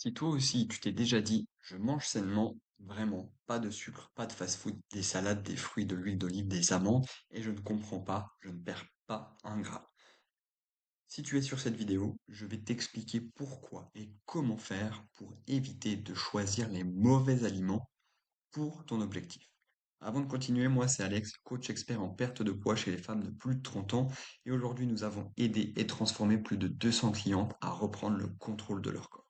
Si toi aussi tu t'es déjà dit, je mange sainement, vraiment, pas de sucre, pas de fast-food, des salades, des fruits, de l'huile d'olive, des amandes, et je ne comprends pas, je ne perds pas un gras. Si tu es sur cette vidéo, je vais t'expliquer pourquoi et comment faire pour éviter de choisir les mauvais aliments pour ton objectif. Avant de continuer, moi c'est Alex, coach expert en perte de poids chez les femmes de plus de 30 ans, et aujourd'hui nous avons aidé et transformé plus de 200 clientes à reprendre le contrôle de leur corps.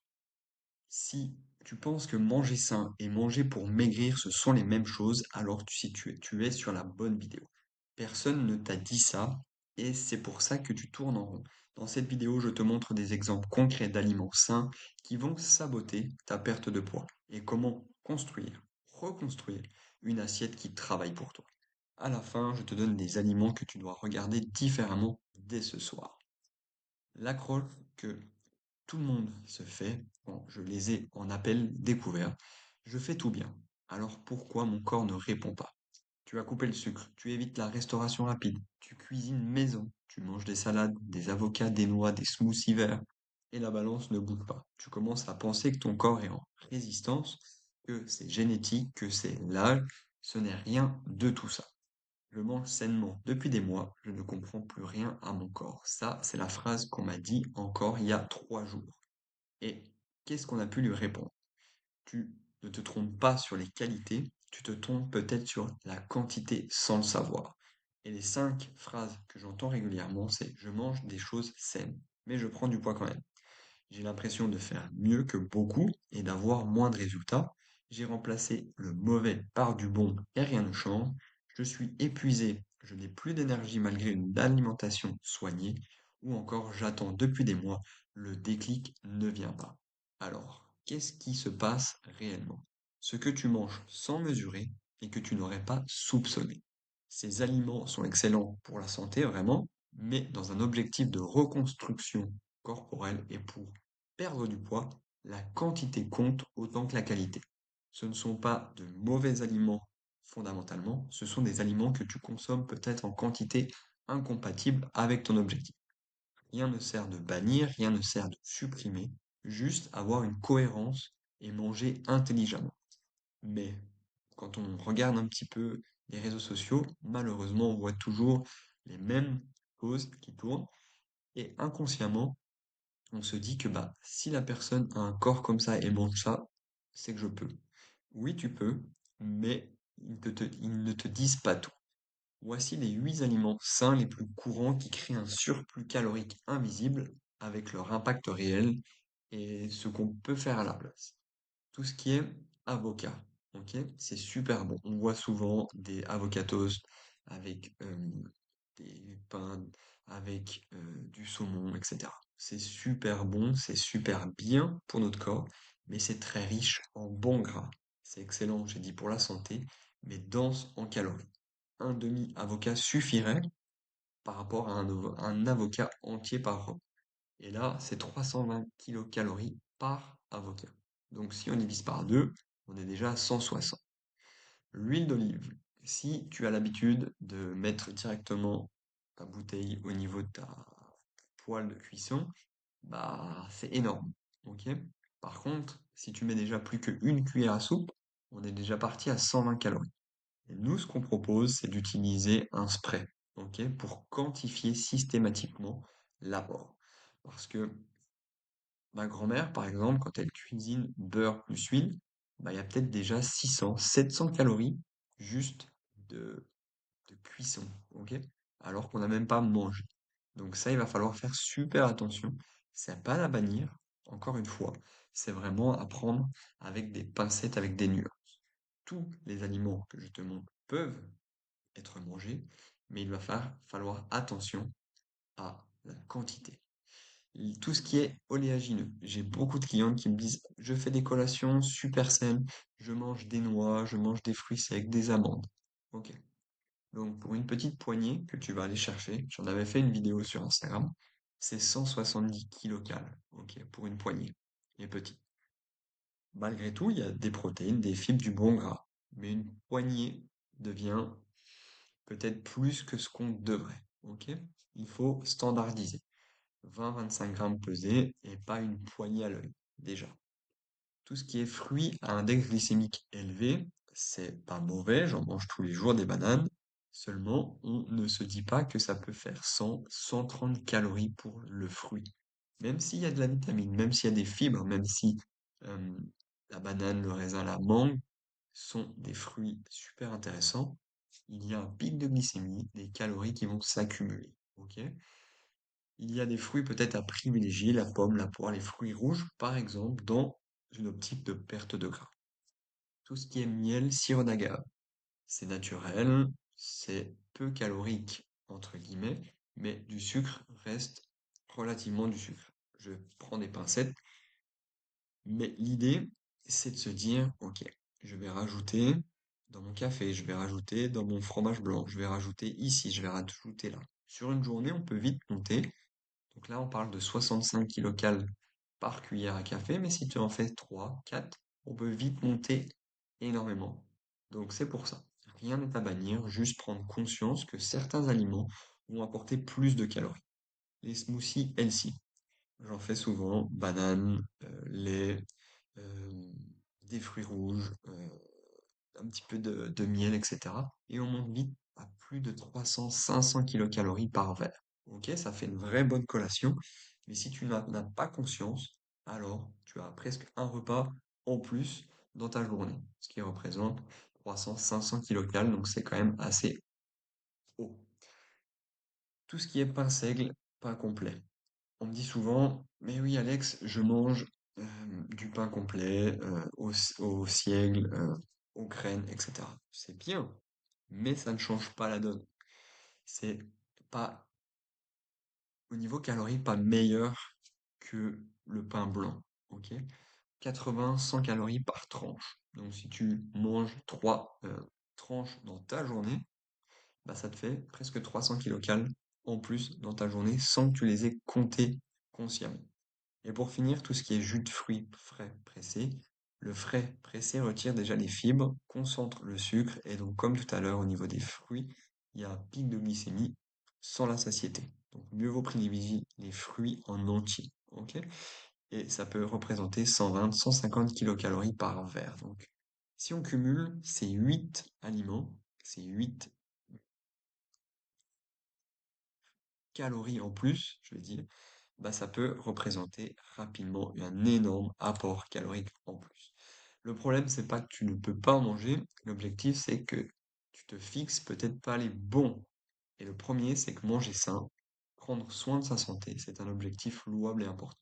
Si tu penses que manger sain et manger pour maigrir, ce sont les mêmes choses, alors tu es sur la bonne vidéo. Personne ne t'a dit ça et c'est pour ça que tu tournes en rond. Dans cette vidéo, je te montre des exemples concrets d'aliments sains qui vont saboter ta perte de poids et comment construire, reconstruire une assiette qui travaille pour toi. À la fin, je te donne des aliments que tu dois regarder différemment dès ce soir. L'accroche que tout le monde se fait, bon, je les ai en appel découvert, je fais tout bien. Alors pourquoi mon corps ne répond pas? Tu as coupé le sucre, tu évites la restauration rapide, tu cuisines maison, tu manges des salades, des avocats, des noix, des smoothies verts, et la balance ne bouge pas. Tu commences à penser que ton corps est en résistance, que c'est génétique, que c'est l'âge, ce n'est rien de tout ça. Je mange sainement depuis des mois, je ne comprends plus rien à mon corps. Ça, c'est la phrase qu'on m'a dit encore il y a 3 jours. Et qu'est-ce qu'on a pu lui répondre? Tu ne te trompes pas sur les qualités, tu te trompes peut-être sur la quantité sans le savoir. Et les 5 phrases que j'entends régulièrement, c'est je mange des choses saines, mais je prends du poids quand même. J'ai l'impression de faire mieux que beaucoup et d'avoir moins de résultats. J'ai remplacé le mauvais par du bon et rien ne change. Je suis épuisé, je n'ai plus d'énergie malgré une alimentation soignée. Ou encore j'attends depuis des mois, le déclic ne vient pas. Alors, qu'est-ce qui se passe réellement? Ce que tu manges sans mesurer et que tu n'aurais pas soupçonné. Ces aliments sont excellents pour la santé, vraiment, mais dans un objectif de reconstruction corporelle et pour perdre du poids, la quantité compte autant que la qualité. Ce ne sont pas de mauvais aliments fondamentalement, ce sont des aliments que tu consommes peut-être en quantité incompatible avec ton objectif. Rien ne sert de bannir, rien ne sert de supprimer, juste avoir une cohérence et manger intelligemment. Mais quand on regarde un petit peu les réseaux sociaux, malheureusement, on voit toujours les mêmes choses qui tournent et inconsciemment, on se dit que bah si la personne a un corps comme ça et mange ça, c'est que je peux. Oui, tu peux, mais ils ne te disent pas tout. Voici les 8 aliments sains les plus courants qui créent un surplus calorique invisible avec leur impact réel et ce qu'on peut faire à la place. Tout ce qui est avocat, ok, c'est super bon. On voit souvent des avocatos avec des pains, avec du saumon, etc. C'est super bon, c'est super bien pour notre corps, mais c'est très riche en bons gras. C'est excellent, j'ai dit pour la santé, mais dense en calories. Un demi-avocat suffirait par rapport à un avocat entier par repas. Et là, c'est 320 kilocalories par avocat. Donc si on divise par 2, on est déjà à 160. L'huile d'olive. Si tu as l'habitude de mettre directement ta bouteille au niveau de ta poêle de cuisson, bah c'est énorme. Ok? Par contre, si tu mets déjà plus qu'une cuillère à soupe, on est déjà parti à 120 calories. Et nous, ce qu'on propose, c'est d'utiliser un spray, ok, pour quantifier systématiquement l'apport. Parce que ma grand-mère, par exemple, quand elle cuisine beurre plus huile, bah, il y a peut-être déjà 600, 700 calories juste de, de cuisson, ok? Alors qu'on n'a même pas mangé. Donc ça, il va falloir faire super attention. C'est pas la bannir, encore une fois. C'est vraiment à prendre avec des pincettes, avec des nuances. Tous les aliments que je te montre peuvent être mangés, mais il va falloir attention à la quantité. Tout ce qui est oléagineux. J'ai beaucoup de clientes qui me disent, je fais des collations super saines, je mange des noix, je mange des fruits secs, des amandes. Ok. Donc pour une petite poignée que tu vas aller chercher, j'en avais fait une vidéo sur Instagram, c'est 170 kilocalories, ok, pour une poignée. Et petit. Malgré tout, il y a des protéines, des fibres, du bon gras. Mais une poignée devient peut-être plus que ce qu'on devrait. Ok? Il faut standardiser. 20-25 grammes pesés et pas une poignée à l'œil, déjà. Tout ce qui est fruits à index glycémique élevé, c'est pas mauvais, j'en mange tous les jours des bananes. Seulement, on ne se dit pas que ça peut faire 100, 130 calories pour le fruit. Même s'il y a de la vitamine, même s'il y a des fibres, même si euh, la banane, le raisin, la mangue sont des fruits super intéressants, il y a un pic de glycémie, des calories qui vont s'accumuler. Ok? Il y a des fruits peut-être à privilégier, la pomme, la poire, les fruits rouges, par exemple, dans une optique de perte de gras. Tout ce qui est miel, sirop d'agave, c'est naturel, c'est peu calorique, entre guillemets, mais du sucre reste relativement du sucre. Je prends des pincettes, mais l'idée, c'est de se dire, ok, je vais rajouter dans mon café, je vais rajouter dans mon fromage blanc, je vais rajouter ici, je vais rajouter là. Sur une journée, on peut vite monter. Donc là, on parle de 65 kilocalories par cuillère à café, mais si tu en fais 3, 4, on peut vite monter énormément. Donc c'est pour ça. Rien n'est à bannir, juste prendre conscience que certains aliments vont apporter plus de calories. Les smoothies healthy, j'en fais souvent, bananes, lait, euh, des fruits rouges, un petit peu de miel, etc. Et on monte vite à plus de 300, 500 kilocalories par verre. Ok, ça fait une vraie bonne collation. Mais si tu n'en as pas conscience, alors tu as presque un repas en plus dans ta journée, ce qui représente 300, 500 kilocalories, donc c'est quand même assez haut. Tout ce qui est pain seigle, pain complet. On me dit souvent, mais oui Alex, je mange du pain complet, au siègle, aux graines, etc. C'est bien, mais ça ne change pas la donne. C'est pas, au niveau calories, pas meilleur que le pain blanc, ok? 80, 100 calories par tranche. Donc si tu manges 3 tranches dans ta journée, bah ça te fait presque 300 kilocalories en plus dans ta journée sans que tu les aies comptées consciemment. Et pour finir, tout ce qui est jus de fruits frais pressé. Le frais pressé retire déjà les fibres, concentre le sucre, et donc comme tout à l'heure au niveau des fruits, il y a un pic de glycémie sans la satiété. Donc mieux vaut privilégier les fruits en entier. Ok? Et ça peut représenter 120, 150 kilocalories par verre. Donc si on cumule ces 8 aliments, ces 8 calories en plus, je vais dire, bah, ça peut représenter rapidement un énorme apport calorique en plus. Le problème, c'est pas que tu ne peux pas en manger. L'objectif, c'est que tu te fixes peut-être pas les bons. Et le premier, c'est que manger sain, prendre soin de sa santé, c'est un objectif louable et important.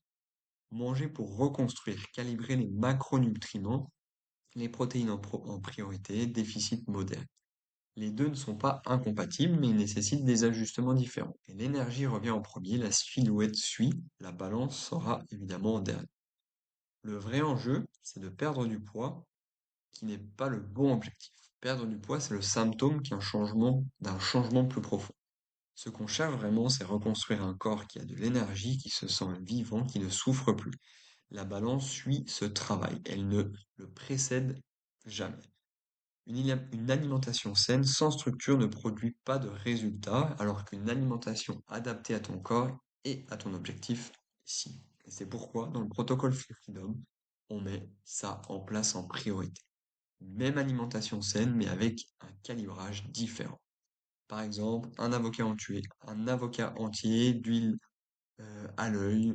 Manger pour reconstruire, calibrer les macronutriments, les protéines en priorité, déficit modéré. Les deux ne sont pas incompatibles, mais ils nécessitent des ajustements différents. Et l'énergie revient en premier, la silhouette suit, la balance sera évidemment en dernier. Le vrai enjeu, c'est de perdre du poids, qui n'est pas le bon objectif. Perdre du poids, c'est le symptôme d'un changement plus profond. Ce qu'on cherche vraiment, c'est reconstruire un corps qui a de l'énergie, qui se sent vivant, qui ne souffre plus. La balance suit ce travail, elle ne le précède jamais. Une alimentation saine sans structure ne produit pas de résultats, alors qu'une alimentation adaptée à ton corps et à ton objectif, si. Et c'est pourquoi, dans le protocole Freedom, on met ça en place en priorité. Même alimentation saine, mais avec un calibrage différent. Par exemple, un avocat entier d'huile à l'œil,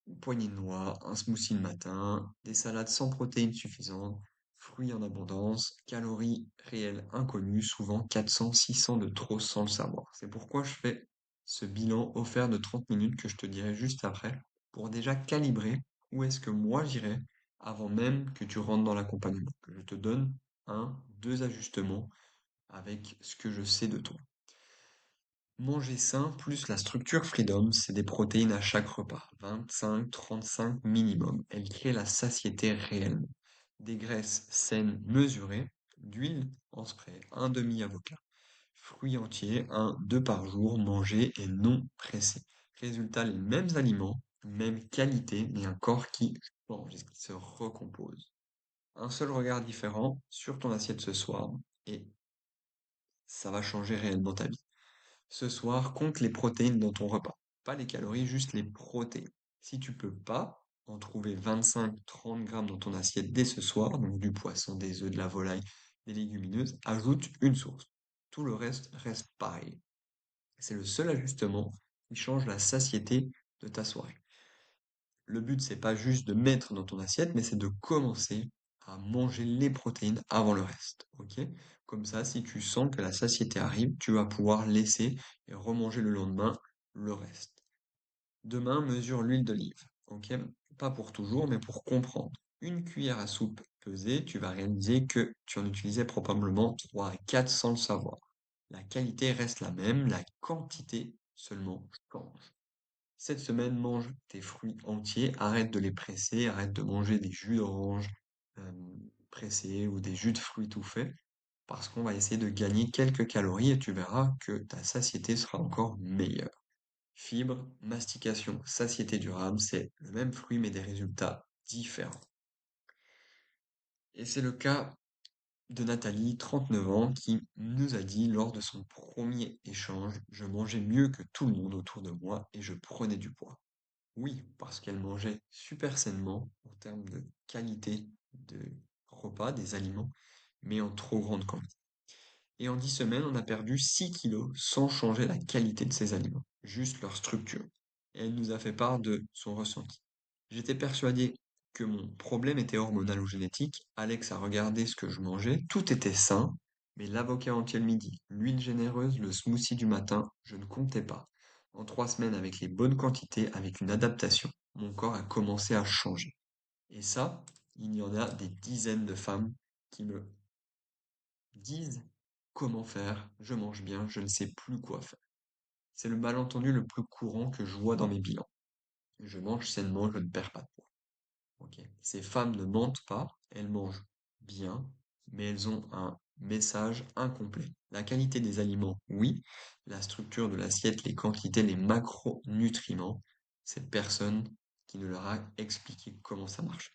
une poignée de noix, un smoothie le matin, des salades sans protéines suffisantes, fruits en abondance, calories réelles inconnues, souvent 400, 600 de trop sans le savoir. C'est pourquoi je fais ce bilan offert de 30 minutes que je te dirai juste après pour déjà calibrer où est-ce que moi j'irai avant même que tu rentres dans l'accompagnement, que je te donne un, deux ajustements avec ce que je sais de toi. Manger sain plus la structure Freedom, c'est des protéines à chaque repas, 25, 35 minimum. Elles créent la satiété réellement. Des graisses saines mesurées, d'huile en spray, un demi-avocat. Fruits entiers, un, deux par jour, mangés et non pressés. Résultat, les mêmes aliments, même qualité, mais un corps qui change, qui se recompose. Un seul regard différent sur ton assiette ce soir et ça va changer réellement ta vie. Ce soir, compte les protéines dans ton repas. Pas les calories, juste les protéines. Si tu peux pas en trouver 25-30 grammes dans ton assiette dès ce soir, donc du poisson, des œufs, de la volaille, des légumineuses, ajoute une source. Tout le reste pareil. C'est le seul ajustement qui change la satiété de ta soirée. Le but, c'est pas juste de mettre dans ton assiette, mais c'est de commencer à manger les protéines avant le reste. Ok? Comme ça, si tu sens que la satiété arrive, tu vas pouvoir laisser et remanger le lendemain le reste. Demain, mesure l'huile d'olive. Ok? Pas pour toujours, mais pour comprendre. Une cuillère à soupe pesée, tu vas réaliser que tu en utilisais probablement 3 à 4 sans le savoir. La qualité reste la même, la quantité seulement change. Cette semaine, mange tes fruits entiers, arrête de les presser, arrête de manger des jus d'orange euh, pressés ou des jus de fruits tout faits, parce qu'on va essayer de gagner quelques calories et tu verras que ta satiété sera encore meilleure. Fibre, mastication, satiété durable, c'est le même fruit mais des résultats différents. Et c'est le cas de Nathalie, 39 ans, qui nous a dit lors de son premier échange, je mangeais mieux que tout le monde autour de moi et je prenais du poids. Oui, parce qu'elle mangeait super sainement en termes de qualité de repas, des aliments, mais en trop grande quantité. Et en 10 semaines, on a perdu 6 kilos sans changer la qualité de ces aliments, juste leur structure. Et elle nous a fait part de son ressenti. J'étais persuadé que mon problème était hormonal ou génétique. Alex a regardé ce que je mangeais, tout était sain, mais l'avocat entier le midi, l'huile généreuse, le smoothie du matin, je ne comptais pas. En 3 semaines, avec les bonnes quantités, avec une adaptation, mon corps a commencé à changer. Et ça, il y en a des dizaines de femmes qui me disent comment faire, je mange bien, je ne sais plus quoi faire. C'est le malentendu le plus courant que je vois dans mes bilans. Je mange sainement, je ne perds pas de poids. Ok. Ces femmes ne mentent pas, elles mangent bien, mais elles ont un message incomplet. La qualité des aliments, oui. La structure de l'assiette, les quantités, les macronutriments, c'est personne qui ne leur a expliqué comment ça marche.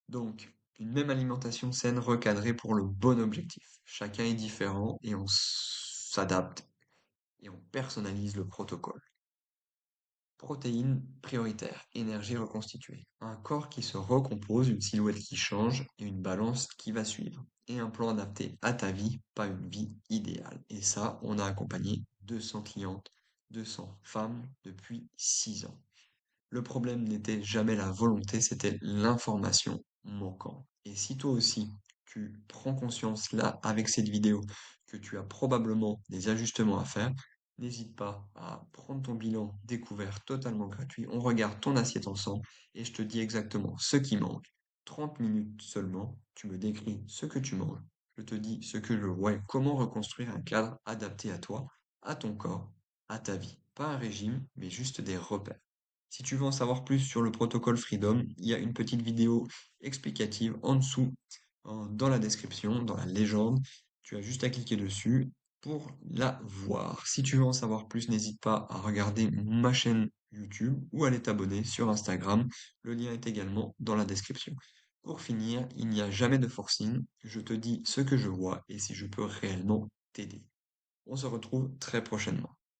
Donc, une même alimentation saine recadrée pour le bon objectif. Chacun est différent et on s'adapte et on personnalise le protocole. Protéines prioritaires, énergie reconstituée. Un corps qui se recompose, une silhouette qui change et une balance qui va suivre. Et un plan adapté à ta vie, pas une vie idéale. Et ça, on a accompagné 200 clientes, 200 femmes depuis 6 ans. Le problème n'était jamais la volonté, c'était l'information manquante. Et si toi aussi, tu prends conscience là, avec cette vidéo, que tu as probablement des ajustements à faire, n'hésite pas à prendre ton bilan découvert totalement gratuit. On regarde ton assiette ensemble et je te dis exactement ce qui manque. 30 minutes seulement, tu me décris ce que tu manges. Je te dis ce que je vois et comment reconstruire un cadre adapté à toi, à ton corps, à ta vie. Pas un régime, mais juste des repères. Si tu veux en savoir plus sur le protocole Freedom, il y a une petite vidéo explicative en dessous, dans la description, dans la légende. Tu as juste à cliquer dessus pour la voir. Si tu veux en savoir plus, n'hésite pas à regarder ma chaîne YouTube ou à aller t'abonner sur Instagram. Le lien est également dans la description. Pour finir, il n'y a jamais de forcing. Je te dis ce que je vois et si je peux réellement t'aider. On se retrouve très prochainement.